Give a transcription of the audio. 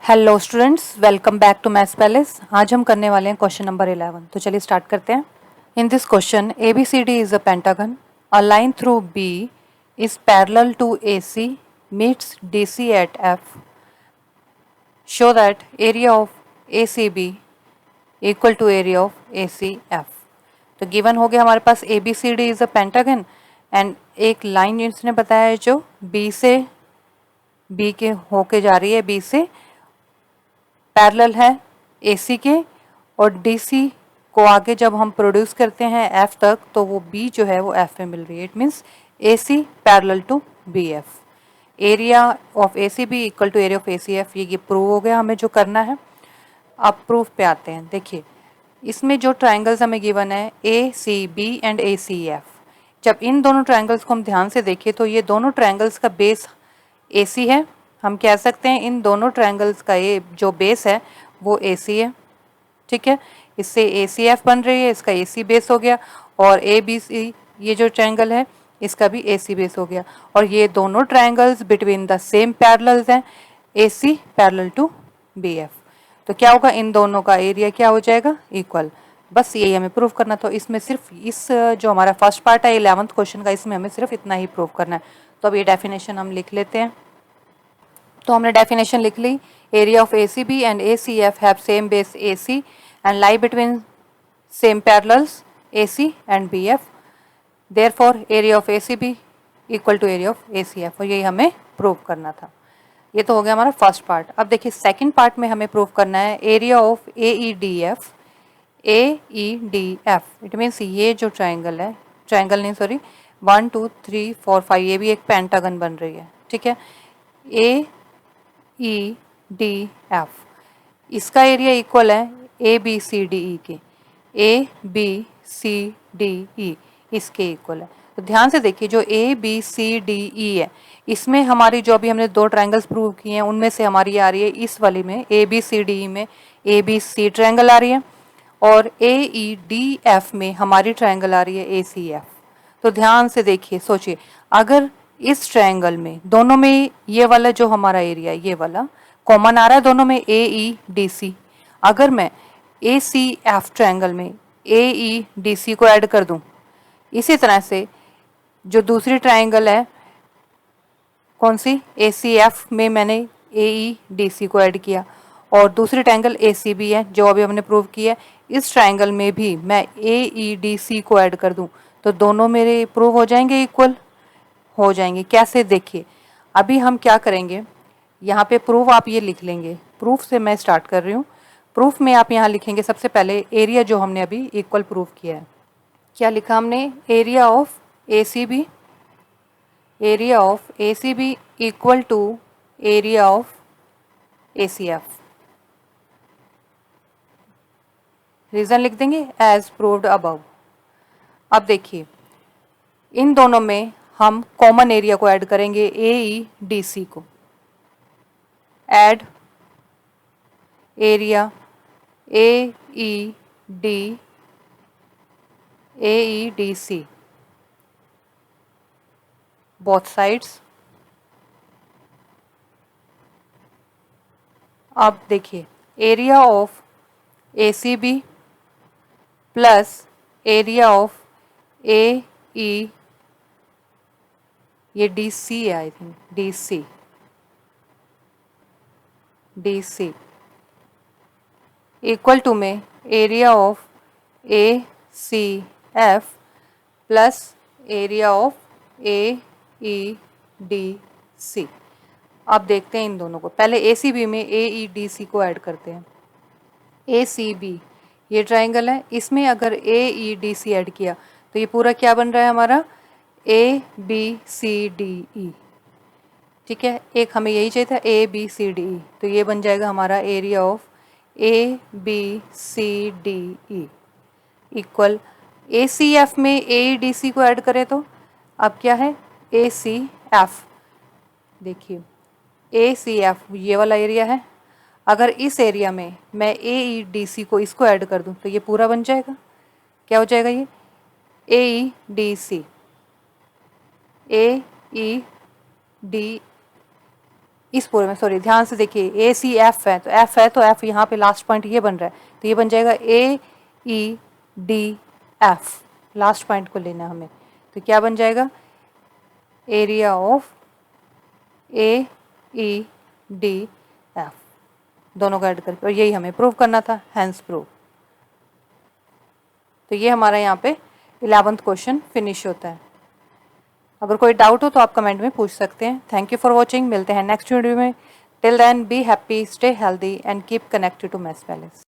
Hello students, welcome back to maths palace. आज हम करने वाले हैं क्वेश्चन नंबर 11। तो चलिए स्टार्ट करते हैं। In this question A B C D is a pentagon. A line through B is parallel to A C meets D C at F. Show that area of A C B equal to area of A C F. तो given हो गया हमारे पास A B C D is a pentagon and एक line इसने बताया है जो बी से बी के होके जा रही है, बी से पैरेलल है AC के, और DC को आगे जब हम प्रोड्यूस करते हैं F तक तो वो B जो है वो F में मिल रही है। It means AC parallel to BF। Area of ACB equal to area of ACF। ये प्रूव हो गया हमें जो करना है। अब प्रूफ पे आते हैं। देखिए इसमें जो ट्राइंगल्स हमें गिवन है ACB एंड ACF, जब इन दोनों ट्राइंगल्स को हम ध्यान से देखें तो ये दोनों ट्राइंगल्स का बेस AC है। हम कह सकते हैं इन दोनों ट्रायंगल्स का ये जो बेस है वो AC है। ठीक है, इससे ACF बन रही है, इसका AC बेस हो गया, और ABC ये जो ट्रायंगल है इसका भी AC बेस हो गया, और ये दोनों triangles between the same parallels हैं, AC पैरेलल टू BF। तो क्या होगा, इन दोनों का एरिया क्या हो जाएगा, इक्वल। बस यही हमें प्रूव करना। तो इसमें सिर्फ इस जो हमारा फर्स्ट पार्ट है 11th क्वेश्चन का, इसमें हमें सिर्फ इतना ही प्रूव करना है। तो अब ये डेफिनेशन हम लिख लेते हैं। तो हमने डेफिनेशन लिख ली। Area of ACB and ACF have same base AC and lie between same parallels AC and BF। Therefore area of ACB equal to area of ACF, और यही हमें प्रूव करना था। ये तो हो गया हमारा फर्स्ट पार्ट। अब देखिए सेकंड पार्ट में हमें प्रूव करना है area of AEDF। AEDF it means ये जो ट्राइंगल है, ट्राइंगल नहीं सॉरी, 1 2 3 4 5, ये भी एक पेंटागन बन रही है। ठीक है, AEDF, इसका एरिया इक्वल है ABCDE के। ABCDE इसके इक्वल है। तो ध्यान से देखिए जो ABCDE है, इसमें हमारी जो अभी हमने दो ट्रायंगल्स प्रूव किए हैं उनमें से हमारी आ रही है इस वाली में ABCDE में ABC ट्रायंगल आ रही है, और AEDF में हमारी ट्रायंगल आ रही है ACF। तो ध्यान से देखिए, सोचिए अगर इस ट्रायंगल में दोनों में ये वाला जो हमारा एरिया ये वाला कॉमन आ रहा है दोनों में AEDC, अगर मैं ACF ट्रायंगल में AEDC को ऐड कर दूं, इसी तरह से जो दूसरी ट्रायंगल है कौन सी ACF में मैंने AEDC को ऐड किया, और दूसरी ट्रायंगल ACB है जो अभी हमने प्रूव किया है, इस ट्रायंगल में भी मैं AEDC को ऐड कर दूं तो दोनों मेरे प्रूव हो जाएंगे, इक्वल हो जाएंगे। कैसे, देखिए अभी हम क्या करेंगे, यहाँ पे प्रूफ आप ये लिख लेंगे। प्रूफ से मैं स्टार्ट कर रही हूँ। प्रूफ में आप यहाँ लिखेंगे सबसे पहले एरिया जो हमने अभी इक्वल प्रूफ किया है। क्या लिखा हमने, area of ACB, area of ACB equal to area of ACF। Reason लिख देंगे एज प्रूव्ड अबव। अब देखिए इन दोनों में हम कॉमन एरिया को ऐड करेंगे, AEDC को। Add area AEDC both sides. अब देखिए area of ACB plus area of AE, ये DC है I think, DC equal to में area of ACF plus area of AEDC। अब देखते हैं इन दोनों को। पहले ACB में AEDC को ऐड करते हैं। ACB ये ट्राइंगल है, इसमें अगर AEDC ऐड किया तो ये पूरा क्या बन रहा है हमारा, ABCDE। ठीक है, एक हमें यही चाहिए था ABCDE, तो ये बन जाएगा हमारा area of ABCDE equal ACF में AEDC को ऐड करें तो अब क्या है, ACF। देखिए ACF ये वाला एरिया है, अगर इस एरिया में मैं AEDC को इसको ऐड कर दूं तो ये पूरा बन जाएगा। क्या हो जाएगा ये, AEDC, AED इस पूरे में, सॉरी ध्यान से देखिए, ए सी एफ है, तो एफ है तो एफ यहाँ पे लास्ट पॉइंट ये बन रहा है, तो ये बन जाएगा A E D F, last point को लेना हमें, तो क्या बन जाएगा, area of A E D F, दोनों का ऐड करके, और यही हमें प्रूव करना था, हैंस प्रूव। तो ये हमारा यहाँ पे 11th क्वेश्चन फिनिश होता है। अगर कोई डाउट हो तो आप कमेंट में पूछ सकते हैं। थैंक यू फॉर वॉचिंग, मिलते हैं नेक्स्ट वीडियो में। Till then be happy, stay healthy and keep connected to maths palace.